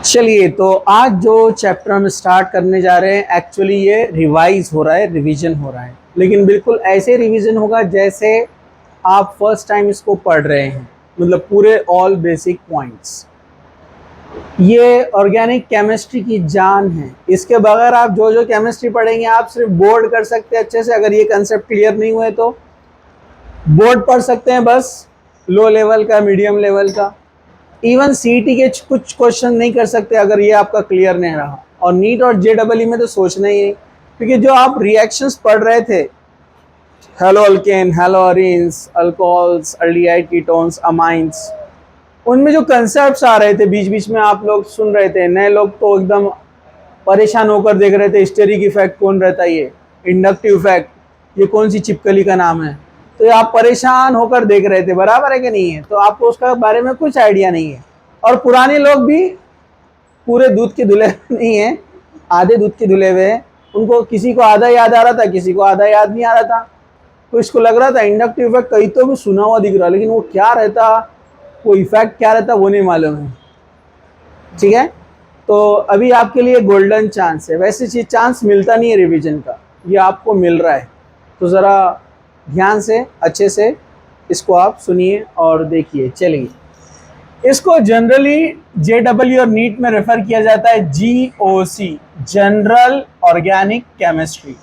चलिए, तो आज जो चैप्टर हम स्टार्ट करने जा रहे हैं एक्चुअली ये रिवाइज हो रहा है, रिवीजन हो रहा है, लेकिन बिल्कुल ऐसे रिवीजन होगा जैसे आप फर्स्ट टाइम इसको पढ़ रहे हैं, मतलब पूरे ऑल बेसिक पॉइंट्स। ये ऑर्गेनिक केमिस्ट्री की जान है। इसके बगैर आप जो जो केमिस्ट्री पढ़ेंगे आप सिर्फ बोर्ड कर सकते हैं अच्छे से। अगर ये कंसेप्ट क्लियर नहीं हुए तो बोर्ड पढ़ सकते हैं, बस लो लेवल का, मीडियम लेवल का। इवन सीईटी के कुछ क्वेश्चन नहीं कर सकते अगर ये आपका क्लियर नहीं रहा। और नीट और जेडब्ल्यू में तो सोचना ही नहीं, क्योंकि जो आप रिएक्शंस पढ़ रहे थे, hello alkane, hello arenes, alcohols, aldehyde ketones, amines, उनमें जो कंसेप्ट्स आ रहे थे बीच बीच में आप लोग सुन रहे थे। नए लोग तो एकदम परेशान होकर देख रहे थे, स्टेरिक इफेक्ट कौन रहता है, ये इंडक्टिव इफेक्ट, ये कौन सी छिपकली का नाम है। तो आप परेशान होकर देख रहे थे, बराबर है कि नहीं है? तो आपको उसका बारे में कुछ आइडिया नहीं है। और पुराने लोग भी पूरे दूध के धुले नहीं है, आधे दूध के धुले हुए हैं। उनको किसी को आधा याद आ रहा था, किसी को आधा याद नहीं आ रहा था। तो इसको लग रहा था इंडक्टिव इफेक्ट कहीं तो भी सुना हुआ दिख रहा, लेकिन वो क्या रहता, वो इफेक्ट क्या रहता वो नहीं मालूम है। ठीक है, तो अभी आपके लिए गोल्डन चांस है। वैसे चीज चांस मिलता नहीं है रिवीजन का, ये आपको मिल रहा है। तो ज़रा ध्यान से अच्छे से इसको आप सुनिए और देखिए। चलिए, इसको जनरली जेडब्ल्यू और नीट में रेफर किया जाता है GOC, general organic chemistry.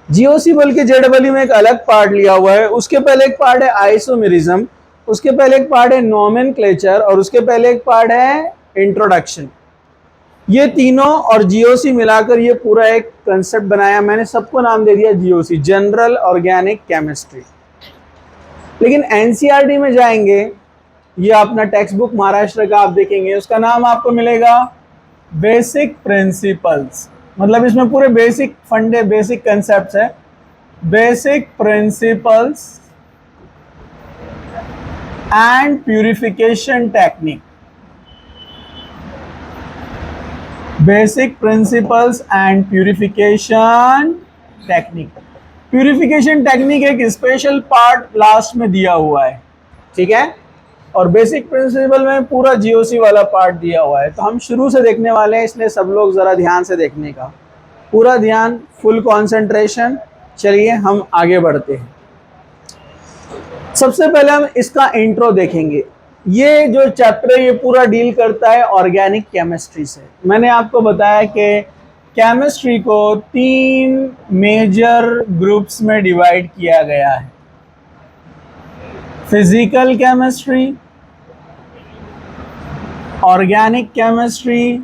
GOC बोल के जेडब्ल्यू में एक अलग पार्ट लिया हुआ है। उसके पहले एक पार्ट है आइसोमेरिज्म, उसके पहले एक पार्ट है नोमेनक्लेचर, और उसके पहले एक पार्ट है इंट्रोडक्शन। ये तीनों और जीओसी मिलाकर ये पूरा एक कंसेप्ट बनाया। मैंने सबको नाम दे दिया जीओसी, जनरल ऑर्गेनिक केमिस्ट्री। लेकिन एनसीईआरटी में जाएंगे, ये अपना टेक्स्ट बुक महाराष्ट्र का आप देखेंगे, उसका नाम आपको मिलेगा बेसिक प्रिंसिपल्स। मतलब इसमें पूरे बेसिक फंडे, बेसिक कंसेप्ट्स है। Basic principles and purification technique. Basic principles and purification technique. Purification technique एक स्पेशल पार्ट लास्ट में दिया हुआ है, ठीक है। और बेसिक प्रिंसिपल में पूरा जीओसी वाला पार्ट दिया हुआ है। तो हम शुरू से देखने वाले हैं, इसलिए सब लोग ज़रा ध्यान से देखने का, पूरा ध्यान, फुल कंसंट्रेशन। चलिए हम आगे बढ़ते हैं। सबसे पहले हम इसका इंट्रो देखेंगे। ये जो चैप्टर है ये पूरा डील करता है ऑर्गेनिक केमिस्ट्री से। मैंने आपको बताया कि केमिस्ट्री को 3 मेजर ग्रुप्स में डिवाइड किया गया है। फिजिकल केमिस्ट्री, ऑर्गेनिक केमिस्ट्री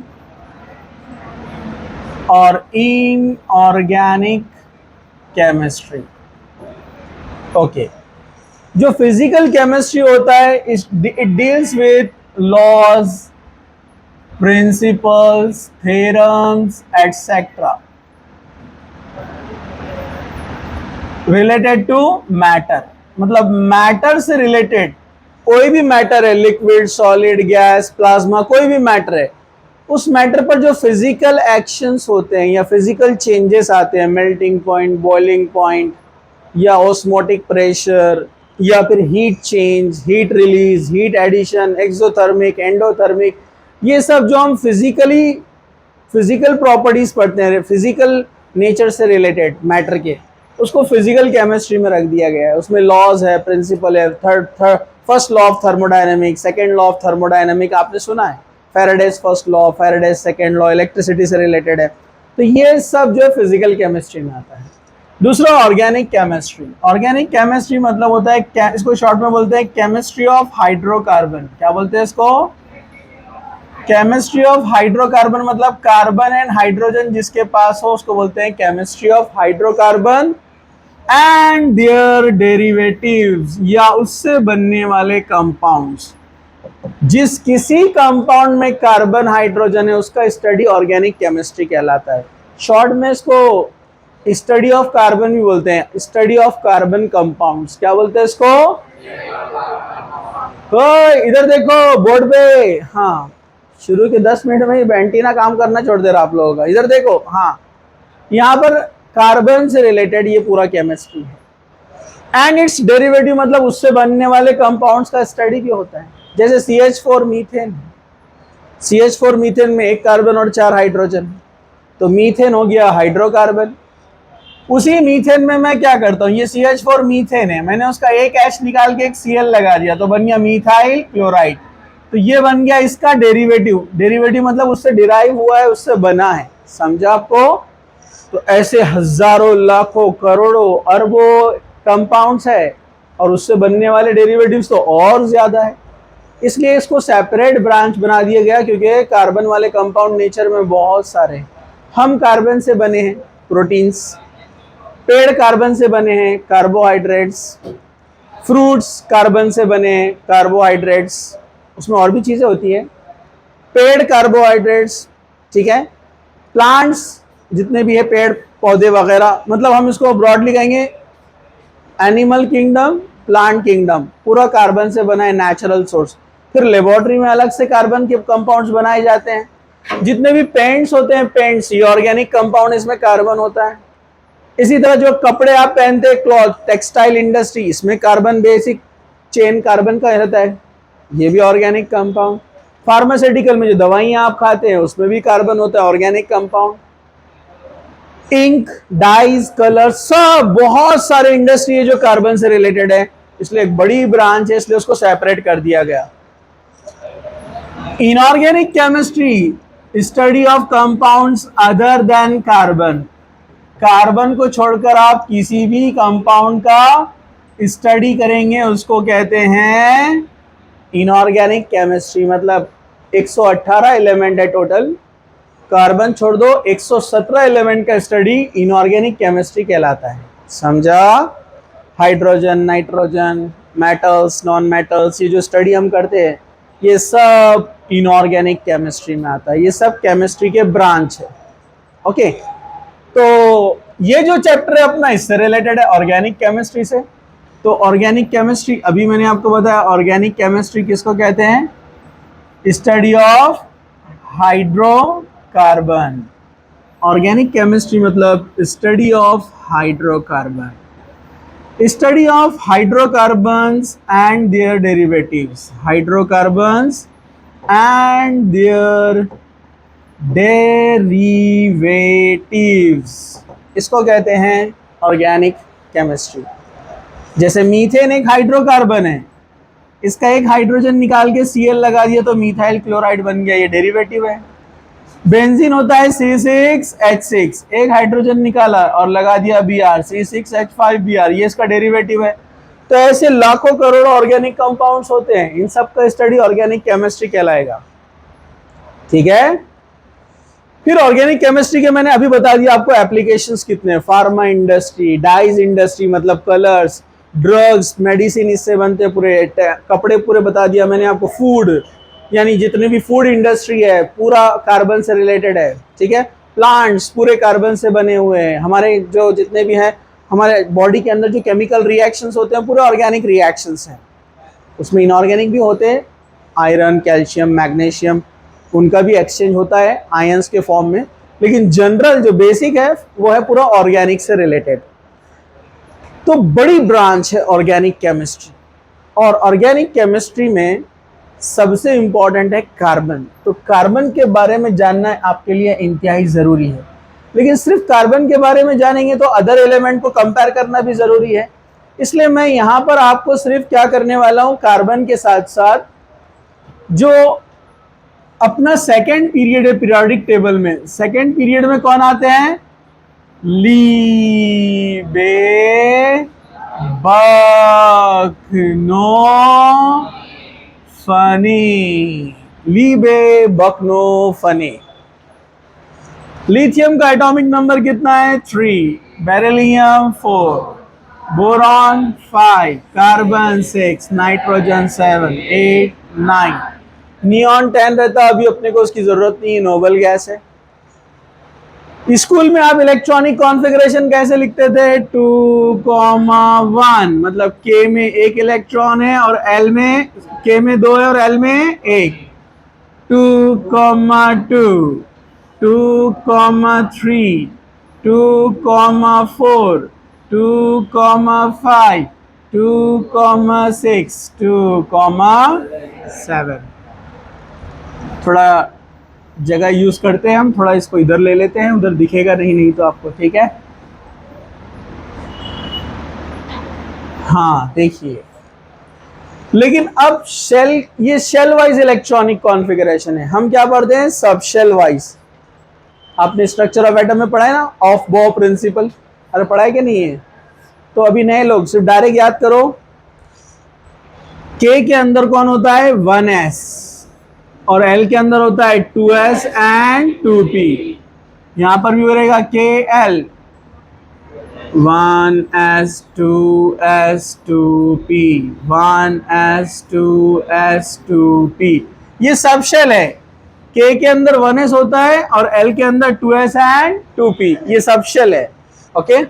और इनऑर्गेनिक केमिस्ट्री। ओके, जो फिजिकल केमिस्ट्री होता है it deals with laws, principles, theorems etcetera related to matter. मतलब मैटर से रिलेटेड कोई भी मैटर है, लिक्विड, सॉलिड, गैस, प्लाज्मा, कोई भी मैटर है, उस मैटर पर जो फिजिकल एक्शंस होते हैं या फिजिकल चेंजेस आते हैं, मेल्टिंग पॉइंट, बॉइलिंग पॉइंट, या ऑस्मोटिक प्रेशर, या फिर heat change, heat release, heat addition, exothermic, endothermic, ये सब जो हम फिजिकल प्रॉपर्टीज पढ़ते हैं, फिजिकल नेचर से रिलेटेड मैटर के, उसको फिजिकल केमिस्ट्री में रख दिया गया है। उसमें लॉज है, प्रिंसिपल है, first law of thermodynamic, second law of thermodynamic आपने सुना है, Faraday's first law, Faraday's second law, electricity से रिलेटेड है। तो ये सब जो है फिजिकल केमिस्ट्री में आता है। दूसरा ऑर्गेनिक केमिस्ट्री। ऑर्गेनिक केमिस्ट्री मतलब होता है, इसको शॉर्ट में बोलते हैं केमिस्ट्री ऑफ हाइड्रोकार्बन। क्या बोलते हैं इसको? Chemistry of hydrocarbon. मतलब कार्बन एंड हाइड्रोजन जिसके पास हो उसको बोलते हैं chemistry of hydrocarbon and their derivatives, या उससे बनने वाले कंपाउंड्स। जिस किसी कंपाउंड में कार्बन, हाइड्रोजन है उसका स्टडी ऑर्गेनिक केमिस्ट्री कहलाता है। शॉर्ट में इसको स्टडी ऑफ कार्बन भी बोलते हैं, स्टडी ऑफ कार्बन कंपाउंड्स। क्या बोलते हैं इसको? तो इधर देखो बोर्ड पे। हाँ, शुरू के 10 मिनट में ही बेंटीना काम करना छोड़ दे रहा आप लोगों का। इधर देखो, हाँ, यहाँ पर कार्बन से रिलेटेड ये पूरा केमिस्ट्री है। एंड इट्स डेरिवेटिव मतलब उससे बनने वाले कंपाउंड्स का स्टडी भी होता है। जैसे CH4 मीथेन, CH4 मीथेन में एक कार्बन और 4 हाइड्रोजन, तो मीथेन हो गया हाइड्रोकार्बन। उसी मीथेन में मैं क्या करता हूँ, ये CH4 मीथेन है, मैंने उसका एक H निकाल के एक Cl लगा दिया तो बन गया मीथाइल क्लोराइड। तो ये बन गया इसका डेरिवेटिव। डेरिवेटिव मतलब उससे डिराइव हुआ है, उससे बना है, समझा आपको। तो ऐसे हजारों लाखों करोड़ों अरबों कंपाउंड्स है और उससे बनने वाले डेरिवेटिव्स तो और ज्यादा है, इसलिए इसको सेपरेट ब्रांच बना दिया गया, क्योंकि कार्बन वाले कंपाउंड नेचर में बहुत सारे। हम कार्बन से बने हैं प्रोटीन्स, पेड़ कार्बन से बने हैं कार्बोहाइड्रेट्स, फ्रूट्स कार्बन से बने हैं कार्बोहाइड्रेट्स, उसमें और भी चीजें होती है, पेड़ कार्बोहाइड्रेट्स, ठीक है। प्लांट्स जितने भी है पेड़ पौधे वगैरह, मतलब हम इसको ब्रॉडली कहेंगे एनिमल किंगडम, प्लांट किंगडम, पूरा कार्बन से बना है, नेचुरल सोर्स। फिर लेबोरेटरी में अलग से कार्बन के कंपाउंड्स बनाए जाते हैं। जितने भी पेंट्स होते हैं, पेंट्स ये ऑर्गेनिक कंपाउंड, इसमें कार्बन होता है। इसी तरह जो कपड़े आप पहनते हैं, क्लॉथ, टेक्सटाइल इंडस्ट्री, इसमें कार्बन बेसिक चेन कार्बन का रहता है, ये भी ऑर्गेनिक कंपाउंड। फार्मास्यूटिकल में जो दवाइयां आप खाते हैं उसमें भी कार्बन होता है, organic compound. Ink, dyes, colour, सब बहुत सारे इंडस्ट्री है जो कार्बन से रिलेटेड है, इसलिए एक बड़ी ब्रांच है, इसलिए उसको सेपरेट कर दिया गया। Inorganic chemistry, study of compounds other than carbon. Carbon को छोड़कर आप किसी भी कंपाउंड का स्टडी करेंगे उसको कहते हैं इनऑर्गेनिक केमिस्ट्री। मतलब 118 एलिमेंट है टोटल, कार्बन छोड़ दो, 117 एलिमेंट का स्टडी इनऑर्गेनिक केमिस्ट्री कहलाता है, समझा। Hydrogen, nitrogen, metals, non metals, ये जो स्टडी हम करते हैं ये सब इनऑर्गेनिक केमिस्ट्री में आता है, ये सब केमिस्ट्री के ब्रांच है। ओके, तो ये जो चैप्टर है अपना इससे रिलेटेड है, ऑर्गेनिक केमिस्ट्री से। तो ऑर्गेनिक केमिस्ट्री अभी मैंने आपको बताया, ऑर्गेनिक केमिस्ट्री किसको कहते हैं, study of hydrocarbon. Organic chemistry मतलब study of hydrocarbon, study of hydrocarbons and their derivatives, hydrocarbons and their derivatives, इसको कहते हैं ऑर्गेनिक केमिस्ट्री। जैसे मीथेन एक हाइड्रोकार्बन है, इसका एक हाइड्रोजन निकाल के Cl लगा दिया तो मीथाइल क्लोराइड बन गया, ये डेरिवेटिव है। बेंजीन होता है C6H6, एक हाइड्रोजन निकाला और लगा दिया Br, C6H5Br, ये इसका डेरिवेटिव है। तो ऐसे लाखों करोड़ों ऑर्गेनिक कंपाउंड्स होते हैं, इन सब का स्टडी ऑर्गेनिक केमिस्ट्री कहलाएगा, ठीक है। फिर ऑर्गेनिक केमिस्ट्री के मैंने अभी बता दिया आपको एप्लीकेशंस कितने हैं, फार्मा इंडस्ट्री, डाइज इंडस्ट्री मतलब कलर्स, ड्रग्स, मेडिसिन इससे बनते हैं, पूरे कपड़े पूरे बता दिया मैंने आपको, फूड यानी जितने भी फूड इंडस्ट्री है पूरा कार्बन से रिलेटेड है, ठीक है। प्लांट्स पूरे कार्बन से बने हुए हैं, हमारे जो जितने भी हैं हमारे बॉडी के अंदर जो केमिकल रिएक्शंस होते हैं पूरे ऑर्गेनिक रिएक्शंस हैं, उसमें इनऑर्गेनिक भी होते हैं, आयरन, कैल्शियम, मैग्नीशियम, उनका भी एक्सचेंज होता है आयंस के फॉर्म में, लेकिन जनरल जो बेसिक है वो है पूरा ऑर्गेनिक से रिलेटेड। तो बड़ी ब्रांच है ऑर्गेनिक केमिस्ट्री, और ऑर्गेनिक केमिस्ट्री में सबसे इंपॉर्टेंट है कार्बन। तो कार्बन के बारे में जानना आपके लिए इंतहाई जरूरी है, लेकिन सिर्फ कार्बन के बारे में जानेंगे तो अदर एलिमेंट को कंपेयर करना भी जरूरी है। इसलिए मैं यहां पर आपको सिर्फ क्या करने वाला हूं, कार्बन के साथ साथ जो अपना सेकेंड पीरियड है पीरियोडिक टेबल में, सेकेंड पीरियड में कौन आते हैं, लीबे बकनोफनी, लीबे बकनोफनी। लिथियम का एटॉमिक नंबर कितना है, 3, beryllium 4, boron 5, carbon 6, nitrogen 7, 8, 9, neon 10 रहता है, अभी अपने को उसकी जरूरत नहीं है, नोबल गैस है। स्कूल में आप इलेक्ट्रॉनिक कॉन्फ़िगरेशन कैसे लिखते थे, 2,1, मतलब K में एक इलेक्ट्रॉन है और L में, K में 2 है और L में 1, 2,2, 2,3, 2,4, 2,5, 2,6, 2,7। थोड़ा जगह यूज करते हैं हम, थोड़ा इसको इधर ले लेते हैं, उधर दिखेगा नहीं तो आपको, ठीक है। हाँ देखिए, लेकिन अब शेल, ये शेल वाइज इलेक्ट्रॉनिक कॉन्फ़िगरेशन है, हम क्या पढ़ते हैं सब शेल वाइज। आपने स्ट्रक्चर ऑफ एटम में पढ़ा है ना, ऑफ बॉ प्रिंसिपल, अरे पढ़ा है कि नहीं है? तो अभी नए लोग सिर्फ डायरेक्ट याद करो, K के अंदर कौन होता है 1s, और L के अंदर होता है 2s एंड 2p। यहां पर भी रहेगा KL 1s 2s 2p 1s 2s 2p। ये सब शेल है, K के अंदर 1s होता है और L के अंदर 2s एंड 2p, ये सब शेल है। Okay,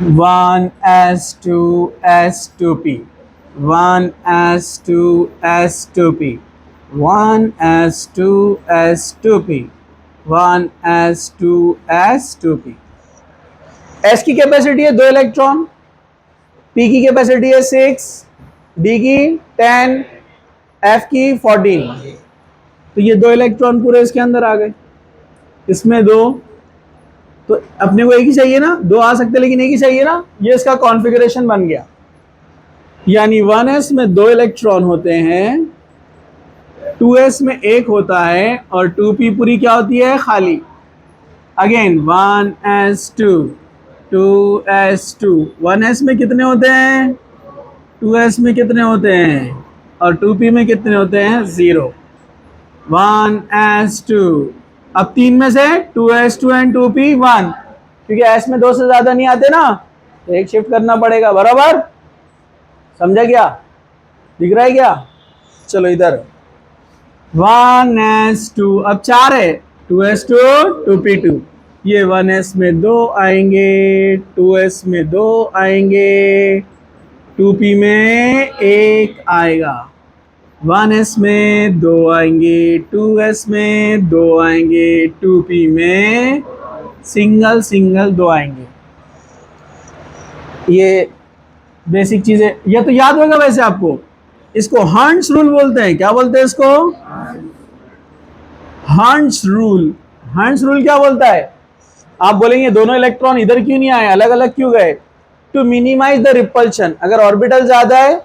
1s 2s 2p 1s 2s 2p 1s 2s 2p 1s 2s 2p। S की कैपेसिटी है 2 इलेक्ट्रॉन, P की कैपेसिटी है 6, D की 10, F की 14। तो ये 2 इलेक्ट्रॉन पूरे इसके अंदर आ गए, इसमें 2, तो अपने को एक ही चाहिए ना, 2 आ सकते लेकिन एक ही चाहिए ना, ये इसका कॉन्फ़िगरेशन बन गया। यानी 1s में 2 इलेक्ट्रॉन होते हैं, 2s में 1 होता है और 2p पूरी क्या होती है खाली। अगेन 1s2 2s2, 1s में कितने होते हैं, 2s में कितने होते हैं और 2p में कितने होते हैं 0। 1s2, अब 3 में से 2s2 एंड 2p 1, क्योंकि s में 2 से ज्यादा नहीं आते ना, तो एक शिफ्ट करना पड़ेगा, बराबर समझा क्या, दिख रहा है क्या? चलो इधर 1s2, अब 4 है, 2s2 2p2, ये 1s में 2 आएंगे, 2s में 2 आएंगे, 2p में 1 आएगा, 1s में 2 आएंगे, 2s में 2 आएंगे, 2p में सिंगल सिंगल 2 आएंगे। ये बेसिक चीजें, ये तो याद होगा वैसे आपको, इसको हर्ट्ज रूल बोलते हैं। क्या बोलते हैं इसको? Hertz rule. हर्ट्ज रूल क्या बोलता है? आप बोलेंगे दोनों इलेक्ट्रॉन इधर क्यों नहीं आए, अलग अलग क्यों गए? To minimize the repulsion. अगर ऑर्बिटल ज्यादा है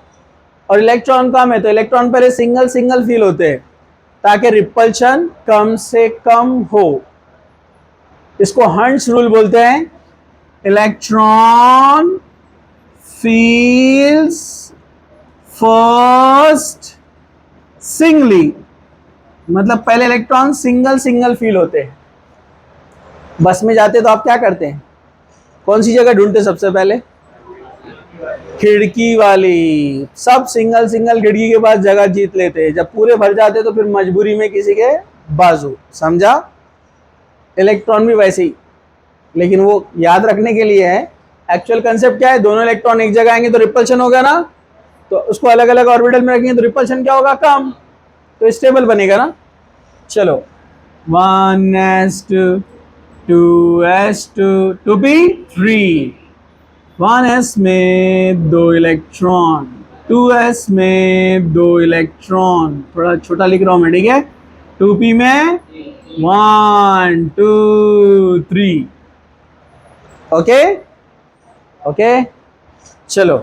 और इलेक्ट्रॉन कम है तो इलेक्ट्रॉन पहले सिंगल सिंगल फील होते हैं ताकि रिपल्शन कम से कम हो। इसको हर्ट्ज रूल बोलते हैं। इलेक्ट्रॉन फील्स फर्स्ट सिंगली, मतलब पहले इलेक्ट्रॉन सिंगल सिंगल फील होते हैं। बस में जाते तो आप क्या करते हैं, कौन सी जगह ढूंढते सबसे पहले? खिड़की वाली। सब सिंगल सिंगल खिड़की के पास जगह जीत लेते। जब पूरे भर जाते तो फिर मजबूरी में किसी के बाजू। समझा? इलेक्ट्रॉन भी वैसे ही, लेकिन वो याद रखने के लिए है। एक्चुअल कंसेप्ट क्या है, दोनों इलेक्ट्रॉन एक जगह आएंगे तो रिपल्शन होगा ना, तो उसको अलग अलग ऑर्बिटल में रखेंगे तो रिपल्शन क्या होगा? कम, तो स्टेबल बनेगा ना। चलो 1s2 2s2 2p 3, 1s में 2 इलेक्ट्रॉन, 2s में 2 इलेक्ट्रॉन, थोड़ा छोटा लिख रहा हूं मैं, ठीक है। 2p में 1 2 3। ओके ओके, चलो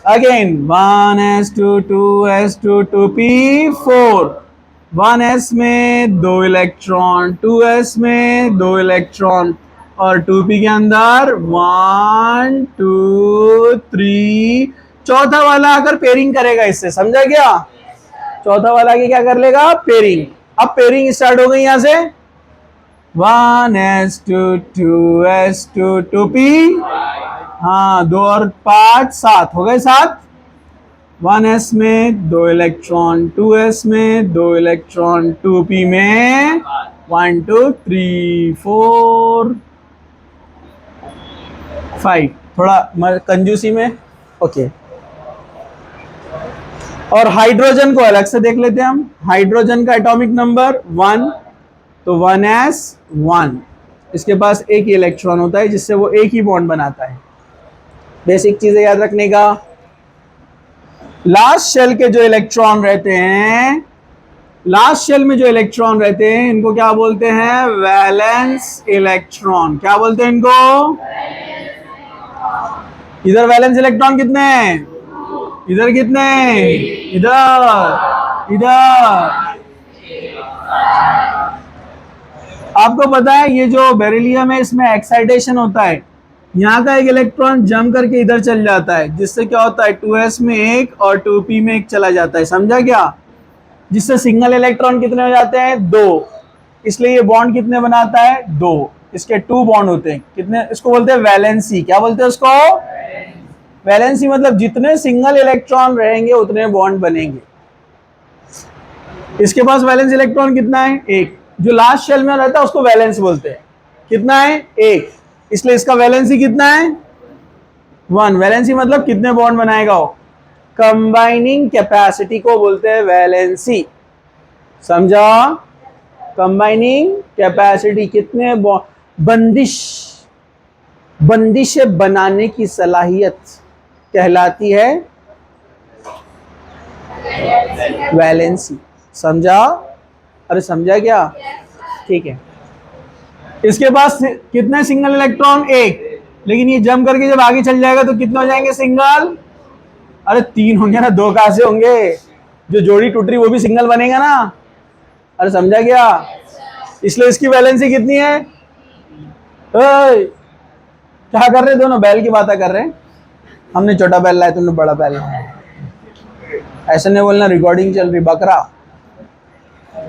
again 1s2 2s2 2p 4, 1s में 2 इलेक्ट्रॉन, 2s में 2 इलेक्ट्रॉन और 2p के अंदर 1 2 3। चौथा वाला आकर पेयरिंग करेगा इससे, समझा क्या? चौथा वाला आगे क्या कर लेगा? पेयरिंग। अब पेयरिंग स्टार्ट हो गई यहां से 1s2 2s2 2p, हाँ 2 और 5 7 हो गए 7। 1s में 2 इलेक्ट्रॉन, 2s में 2 इलेक्ट्रॉन, 2p में 1 2 3 4 5, थोड़ा कंजूसी में। ओके, और हाइड्रोजन को अलग से देख लेते हैं हम। हाइड्रोजन का एटॉमिक नंबर 1, तो 1s1, इसके पास एक ही इलेक्ट्रॉन होता है जिससे वो एक ही बॉन्ड बनाता है। बेसिक चीजें याद रखने का। लास्ट शेल के जो इलेक्ट्रॉन रहते हैं लास्ट शेल में जो इलेक्ट्रॉन रहते हैं इनको क्या बोलते हैं? Valence electron. क्या बोलते हैं इनको? इधर वैलेंस इलेक्ट्रॉन कितने हैं? इधर कितने? इधर इधर। आपको पता है ये जो बेरिलियम है इसमें एक्साइटेशन होता है, यहाँ का एक इलेक्ट्रॉन जंप करके इधर चल जाता है, जिससे क्या होता है 2s में एक और 2p में एक चला जाता है। समझा क्या? जिससे सिंगल इलेक्ट्रॉन कितने हो जाते हैं? 2। इसलिए ये बॉन्ड कितने बनाता है? 2। इसके 2 बॉन्ड होते हैं कितने? इसको बोलते हैं वैलेंसी। क्या बोलते हैं उसको? वैलेंसी। मतलब जितने सिंगल इलेक्ट्रॉन रहेंगे उतने बॉन्ड बनेंगे। इसके पास वैलेंस इलेक्ट्रॉन कितना है? 1। जो लास्ट शेल में रहता है उसको वैलेंस बोलते हैं। कितना है? 1। इसलिए इसका वैलेंसी कितना है? 1। वैलेंसी मतलब कितने बॉन्ड बनाएगा वो। कंबाइनिंग कैपेसिटी को बोलते हैं वैलेंसी। समझा? कंबाइनिंग कैपेसिटी कितने बंदिश बनाने की सलाहियत कहलाती है वैलेंसी। समझा? अरे समझा क्या? ठीक है। इसके पास कितने सिंगल इलेक्ट्रॉन? 1। लेकिन ये जंप करके जब आगे चल जाएगा तो कितने हो जाएंगे सिंगल? अरे 3 होंगे ना, 2 कहां से होंगे? जो जोड़ी टूट रही वो भी सिंगल बनेगा ना। अरे समझा क्या? इसलिए इसकी वैलेंसी कितनी है? क्या कर रहे? दोनों बैल की बातें कर रहे हैं। हमने छोटा बैल लाया, तुमने बड़ा बैल लाया। ऐसा नहीं बोलना रिकॉर्डिंग चल रही। बकरा,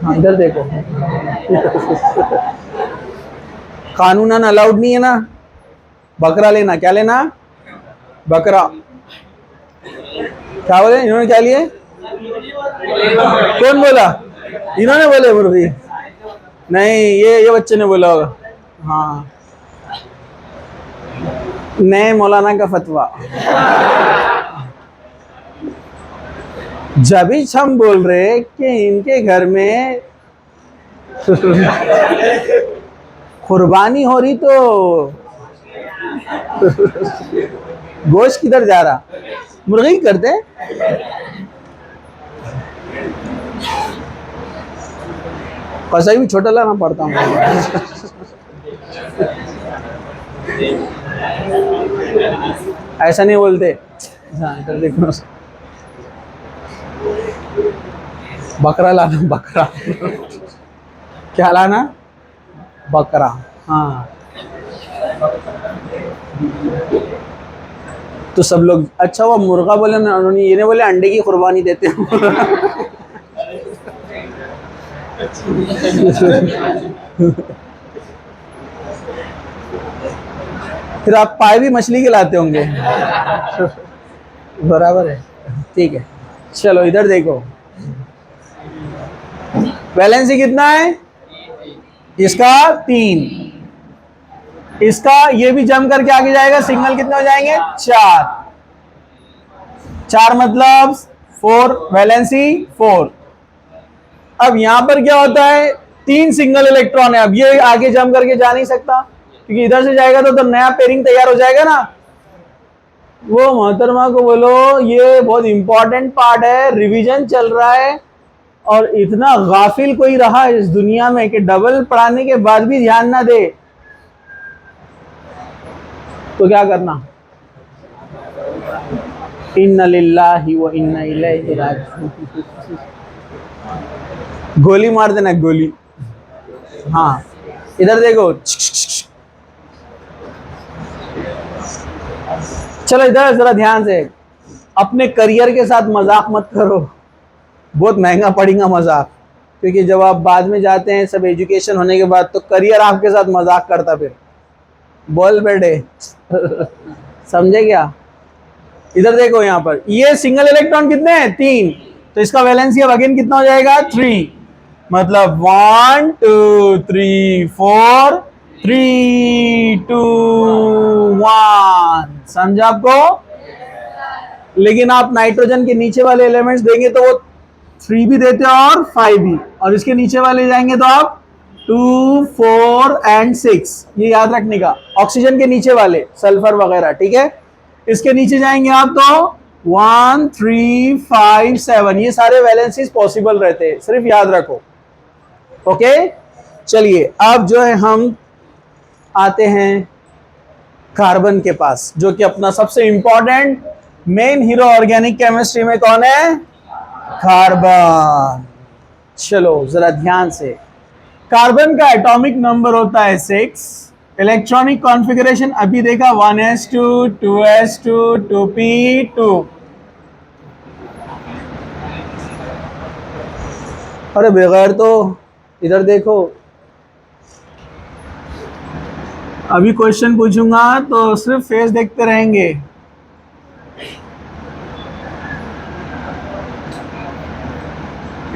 हाँ इधर देखो। कानूनन अलाउड नहीं है ना बकरा लेना। क्या लेना? बकरा। क्या बोले इन्होंने? क्या लिए? कौन बोला? इन्होंने बोले मुर्गी? नहीं, ये बच्चे ने बोला होगा। हाँ, नए मौलाना का फतवा। जब ही हम बोल रहे कि इनके घर में कुर्बानी हो रही तो गोश्त किधर जा रहा? मुर्गी करते। कसाई भी छोटा लाना पड़ता हूँ। ऐसा नहीं बोलते। हाँ इधर देखो, बकरा लाना। बकरा क्या लाना? बकरा। हाँ तो सब लोग अच्छा वो मुर्गा बोले ना, उन्होंने ये नहीं बोले अंडे की कुर्बानी देते हैं। फिर आप पाए भी मछली के लाते होंगे। बराबर है। ठीक है, चलो इधर देखो। वैलेंसी कितना है इसका? 3। इसका ये भी जम करके आगे जाएगा, सिग्नल कितने हो जाएंगे? 4। 4 मतलब 4, वैलेंसी 4। अब यहां पर क्या होता है? 3 सिंगल इलेक्ट्रॉन है। अब ये आगे जम करके जा नहीं सकता क्योंकि इधर से जाएगा तो नया पेयरिंग तैयार हो जाएगा ना। वो मोहतरमा को बोलो ये बहुत इंपॉर्टेंट पार्ट है, रिवीजन चल रहा है और इतना गाफिल कोई रहा इस दुनिया में कि डबल पढ़ाने के बाद भी ध्यान ना दे तो क्या करना? इन्ना लिल्लाहि व इन्ना इलैहि राजिऊन। गोली मार देना, गोली। हाँ इधर देखो। चलो इधर जरा ध्यान से। अपने करियर के साथ मजाक मत करो, बहुत महंगा पड़ेगा मजाक। क्योंकि जब आप बाद में जाते हैं सब एजुकेशन होने के बाद तो करियर आपके साथ मजाक करता फिर। बोल बेटे। समझे क्या? इधर देखो, यहाँ पर ये सिंगल इलेक्ट्रॉन कितने हैं? 3। तो इसका वैलेंसी अब अगेन कितना हो जाएगा? 3। मतलब 1 2 3 4 3 2 1। समझा आपको? लेकिन आप नाइट्रोजन के नीचे वाले एलिमेंट्स देंगे तो वो 3 भी देते हैं और 5 भी, और इसके नीचे वाले जाएंगे तो आप 2 4 एंड 6। ये याद रखने का। ऑक्सीजन के नीचे वाले सल्फर वगैरह, ठीक है। इसके नीचे जाएंगे आप तो 1 3 5 7, ये सारे वैलेंसीज पॉसिबल रहते हैं, सिर्फ याद रखो। ओके, चलिए अब जो है हम आते हैं कार्बन के पास, जो कि अपना सबसे important main hero organic chemistry में कौन है? कार्बन। चलो जरा ध्यान से, कार्बन का एटॉमिक नंबर होता है 6, इलेक्ट्रॉनिक कॉन्फ़िगरेशन अभी देखा 1s2 2s2 2p2। अरे बगैर तो इधर देखो, अभी क्वेश्चन पूछूंगा तो सिर्फ फेस देखते रहेंगे।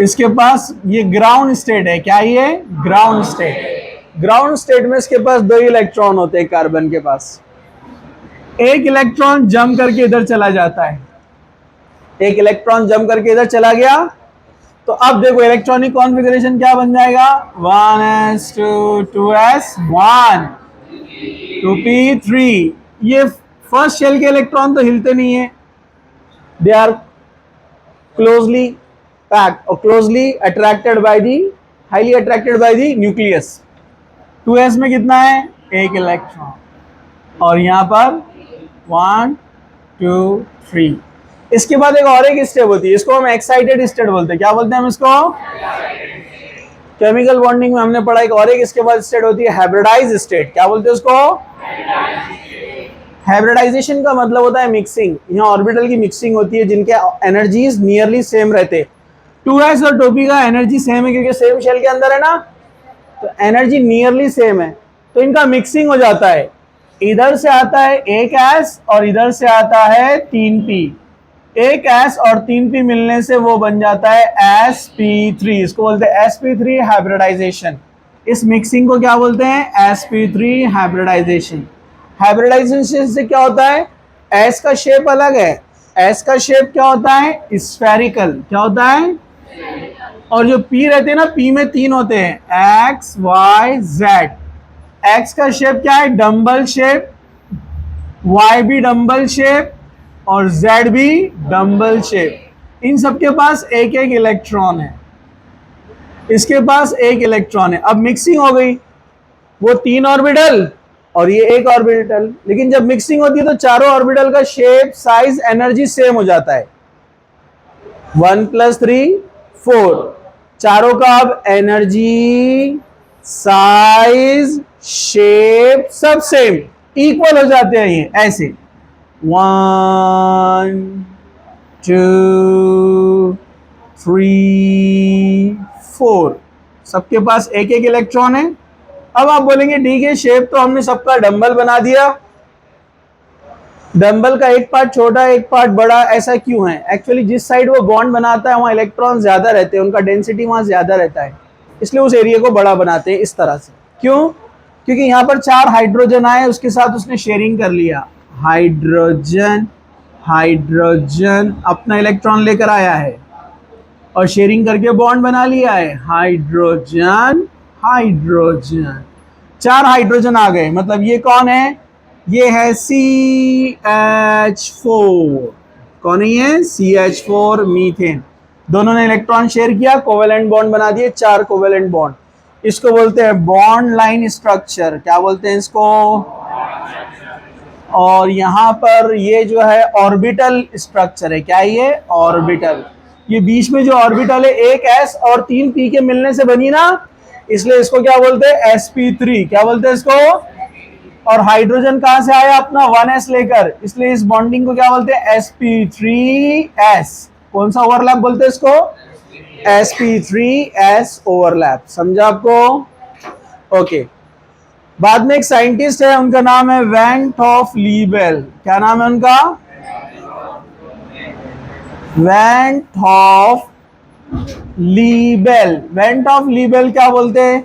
इसके पास ये ग्राउंड स्टेट है, क्या ये ग्राउंड स्टेट। ग्राउंड स्टेट में इसके पास 2 इलेक्ट्रॉन होते हैं कार्बन के पास। एक इलेक्ट्रॉन जंप करके इधर चला जाता है, एक इलेक्ट्रॉन जंप करके इधर चला गया, तो अब देखो इलेक्ट्रॉनिक कॉन्फ़िगरेशन क्या बन जाएगा? 1s2 2s1 2p3। ये फर्स्ट शेल के इलेक्ट्रॉन तो हिलते नहीं है, दे आर क्लोजली पैक्ड और closely attracted by the, highly attracted by the nucleus. 2s में कितना है? एक इलेक्ट्रॉन, और यहां पर 1 2 3। इसके बाद एक स्टेप होती है, इसको हम एक्साइटेड स्टेट बोलते हैं। क्या बोलते हैं हम इसको? केमिकल बॉन्डिंग में हमने पढ़ा एक इसके बाद स्टेट होती है हाइब्रिडाइज स्टेट। क्या बोलते हैं उसको? हाइब्रिडाइजेशन का मतलब होता है मिक्सिंग। यहाँ ऑर्बिटल की मिक्सिंग होती है जिनके एनर्जीज नियरली सेम रहते। 2s और 2p का एनर्जी सेम है क्योंकि सेम शेल के अंदर है ना, तो एनर्जी नियरली सेम है, तो इनका मिक्सिंग हो जाता है। इधर से आता है एक s और इधर से आता है 3p। एक s और 3p मिलने से वो बन जाता है sp3। इसको बोलते हैं sp3 हाइब्रिडाइजेशन। इस मिक्सिंग को क्या बोलते हैं? sp3 hybridisation. हाइब्रिडाइजेशन से क्या होता है? s का शेप अलग है, s का शेप क्या होता है? स्फेरिकल। क्या होता है? और जो p रहते हैं ना, p में 3 होते हैं, x y z। x का शेप क्या है? डम्बल शेप, y भी डम्बल शेप और z भी डम्बल शेप। इन सबके पास एक एक इलेक्ट्रॉन है, इसके पास एक इलेक्ट्रॉन है। अब मिक्सिंग हो गई, वो 3 ऑर्बिटल और ये एक ऑर्बिटल, लेकिन जब मिक्सिंग होती है तो चारों ऑर्बिटल का शेप, साइज, एनर्जी सेम हो जाता है। 1 + 3 4, चारों का अब एनर्जी, साइज, शेप सब सेम, इक्वल हो जाते हैं ये ऐसे। 1 2 3 4, सबके पास एक एक इलेक्ट्रॉन है। अब आप बोलेंगे ठीक है, शेप तो हमने सबका डंबल बना दिया, डंबल का एक पार्ट छोटा एक पार्ट बड़ा, ऐसा क्यों है? एक्चुअली जिस साइड वो बॉन्ड बनाता है वहाँ इलेक्ट्रॉन ज्यादा रहते हैं, उनका डेंसिटी वहाँ ज्यादा रहता है, इसलिए उस एरिया को बड़ा बनाते हैं इस तरह से। क्यों? क्योंकि यहाँ पर 4 हाइड्रोजन आए, उसके साथ उसने शेयरिंग कर लिया। हाइड्रोजन हाइड्रोजन अपना इलेक्ट्रॉन लेकर आया है और शेयरिंग करके बॉन्ड बना लिया है। हाइड्रोजन हाइड्रोजन, 4 हाइड्रोजन आ गए, मतलब ये कौन है? ये है CH4। कौन है ये? CH4 methane. दोनों ने इलेक्ट्रॉन शेयर किया, कोवेलेंट बॉन्ड बना दिए, 4 कोवेलेंट बॉन्ड। इसको बोलते हैं बॉन्ड लाइन स्ट्रक्चर। क्या बोलते हैं इसको? और यहाँ पर ये जो है ऑर्बिटल स्ट्रक्चर है। क्या है ये? ऑर्बिटल। ये बीच में जो ऑर्बिटल है, एक s और 3 p के मिलने से बनी ना, इसलिए इसको क्या बोलते हैं? sp3। क्या बोलते हैं इसको? और हाइड्रोजन कहां से आया? अपना 1s लेकर, इसलिए इस बॉन्डिंग को क्या बोलते हैं? sp3s। कौन सा ओवरलैप बोलते हैं इसको? sp3s overlap. समझा आपको? ओके। बाद में एक साइंटिस्ट है, उनका नाम है वैन टॉफ लीबेल। क्या नाम है उनका? वैन टॉफ लीबेल। वैन टॉफ लीबेल क्या बोलते हैं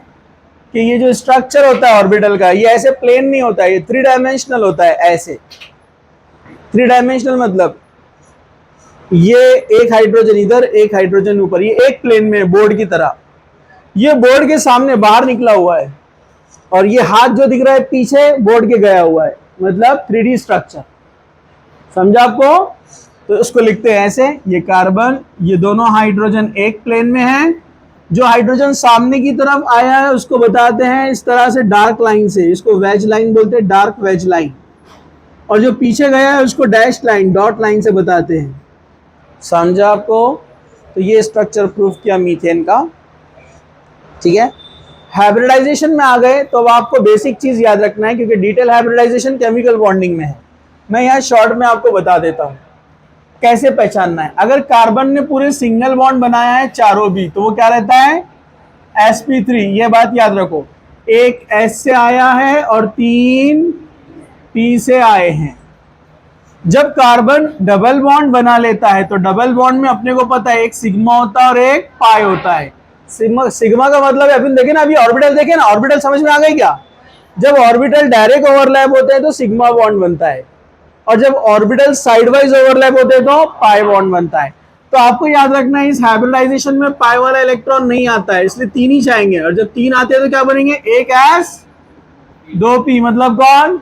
कि ये जो स्ट्रक्चर होता है ऑर्बिटल का, ये ऐसे प्लेन नहीं होता है, ये 3 डायमेंशनल होता है। ऐसे 3 डायमेंशनल मतलब ये एक हाइड्रोजन इधर, एक हाइड्रोजन ऊपर, ये एक प्लेन में बोर्ड की तरह। ये बोर्ड के सामने बाहर निकला हुआ है और ये हाथ जो दिख रहा है पीछे बोर्ड के गया हुआ है, मतलब 3D स्ट्रक्चर। समझा आपको? तो उसको लिखते हैं ऐसे, ये कार्बन, ये दोनों हाइड्रोजन एक प्लेन में है। जो हाइड्रोजन सामने की तरफ आया है उसको बताते हैं इस तरह से डार्क लाइन से, इसको वेज लाइन बोलते हैं, डार्क वेज लाइन। और जो पीछे गया है उसको डैश लाइन, डॉट लाइन से बताते हैं। समझा आपको? तो ये स्ट्रक्चर प्रूफ किया मीथेन का। ठीक है, हाइब्रिडाइजेशन में आ गए तो अब आपको बेसिक चीज याद रखना है, क्योंकि डिटेल हाइब्रिडाइजेशन केमिकल बॉन्डिंग में है। मैं यहाँ शॉर्ट में आपको बता देता हूँ कैसे पहचानना है। अगर कार्बन ने पूरे सिंगल बॉन्ड बनाया है चारों भी, तो वो क्या रहता है? sp3। ये बात याद रखो, एक S से आया है और 3 P से आए हैं। जब कार्बन डबल बॉन्ड बना लेता है तो डबल बॉन्ड में अपने को पता है एक सिग्मा होता है और एक पाई होता है। सिग्मा का मतलब है, अपन देखे ना अभी ऑर्बिटल देखे ना, ऑर्बिटल समझ में आ गई क्या? जब ऑर्बिटल डायरेक्ट ओवरलैप होते हैं तो सिग्मा बॉन्ड बनता है, और जब ऑर्बिटल साइडवाइज ओवरलैप होते हैं तो पाई बॉन्ड बनता है। तो आपको याद रखना है इस हाइब्रिडाइजेशन में पाई वाला इलेक्ट्रॉन नहीं आता है, इसलिए 3 ही चाहेंगे, और जब 3 आते हैं तो क्या बनेंगे? एक S 2 P, मतलब कौन?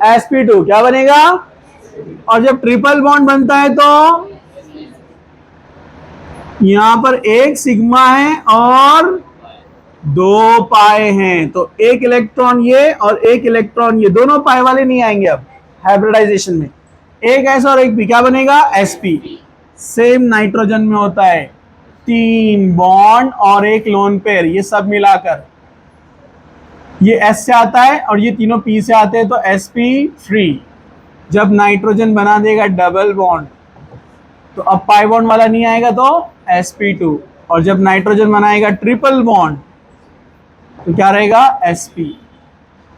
sp2। क्या बनेगा? और जब ट्रिपल बॉन्ड बनता है तो यहां पर एक सिग्मा है और 2 पाए हैं, तो एक इलेक्ट्रॉन ये और एक इलेक्ट्रॉन ये, दोनों पाए वाले नहीं आएंगे अब हाइब्रिडाइजेशन में। एक S और एक P, क्या बनेगा? sp। सेम नाइट्रोजन में होता है, 3 बॉन्ड और एक लोन पेयर, ये सब मिलाकर ये S से आता है और ये तीनों P से आते हैं, तो sp3। जब नाइट्रोजन बना देगा डबल बॉन्ड तो अब पाई बॉन्ड वाला नहीं आएगा, तो sp2। और जब नाइट्रोजन बनाएगा ट्रिपल बॉन्ड तो क्या रहेगा? sp।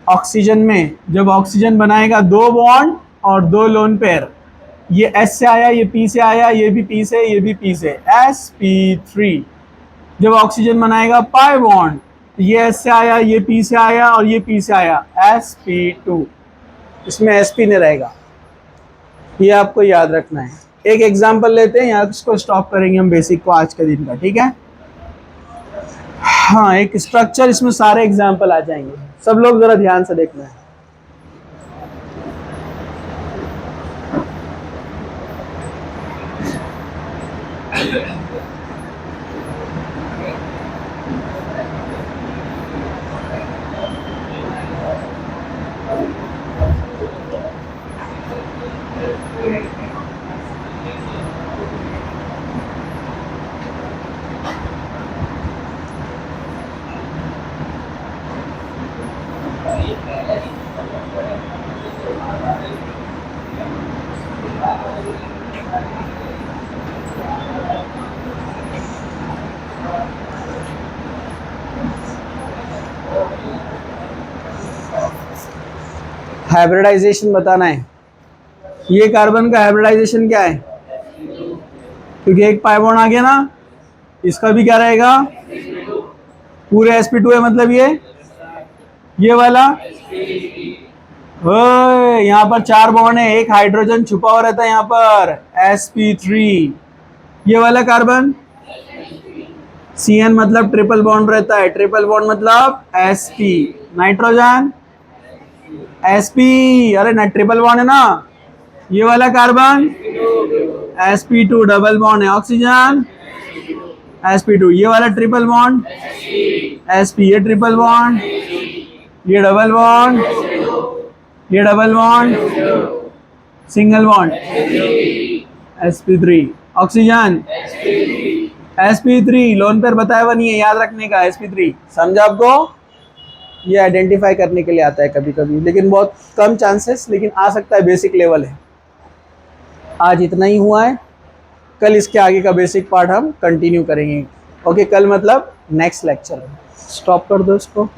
ऑक्सीजन में जब ऑक्सीजन बनाएगा 2 बॉन्ड और 2 लोन पेयर, ये S से आया, ये P से आया, ये भी P से, ये भी P से, sp3। जब ऑक्सीजन बनाएगा पाई बॉन्ड, ये S से आया, ये P से आया और ये P से आया, sp2। इसमें sp नहीं रहेगा, ये आपको याद रखना है। एक एग्जांपल लेते हैं, यहाँ इसको स्टॉप करेंगे हम बेसिक को आज के दिन का। ठीक है, हाँ, एक स्ट्रक्चर, इसमें सारे एग्जांपल आ जाएंगे, सब लोग जरा ध्यान से देखना है। हाइब्रिडाइजेशन बताना है। ये कार्बन का हाइब्रिडाइजेशन क्या है? क्योंकि एक पाई बॉन्ड आ गया ना, इसका भी क्या रहेगा? पूरे sp2 है, मतलब ये वाला यहाँ पर 4 बॉन्ड है, एक हाइड्रोजन छुपा हुआ रहता है यहाँ पर, sp3। ये वाला कार्बन Cn मतलब ट्रिपल बॉन्ड रहता है, ट्रिपल बॉन्ड मतलब sp। नाइट्रोजन sp, अरे ना ट्रिपल बॉन्ड है ना, ये वाला कार्बन sp2 डबल बॉन्ड है। ऑक्सीजन sp2, ये वाला ट्रिपल बॉन्ड sp, ये ट्रिपल बॉन्ड, ये डबल बॉन्ड, ये double bond, single bond sp3। Oxygen sp3, lone pair बताया हुआ नहीं है, याद रखने का sp3। समझा आपको? ये आइडेंटिफाई करने के लिए आता है कभी कभी, लेकिन बहुत कम चांसेस, लेकिन आ सकता है, बेसिक लेवल है। आज इतना ही हुआ है, कल इसके आगे का बेसिक पार्ट हम कंटिन्यू करेंगे। ओके, कल मतलब नेक्स्ट लेक्चर। स्टॉप कर दो इसको।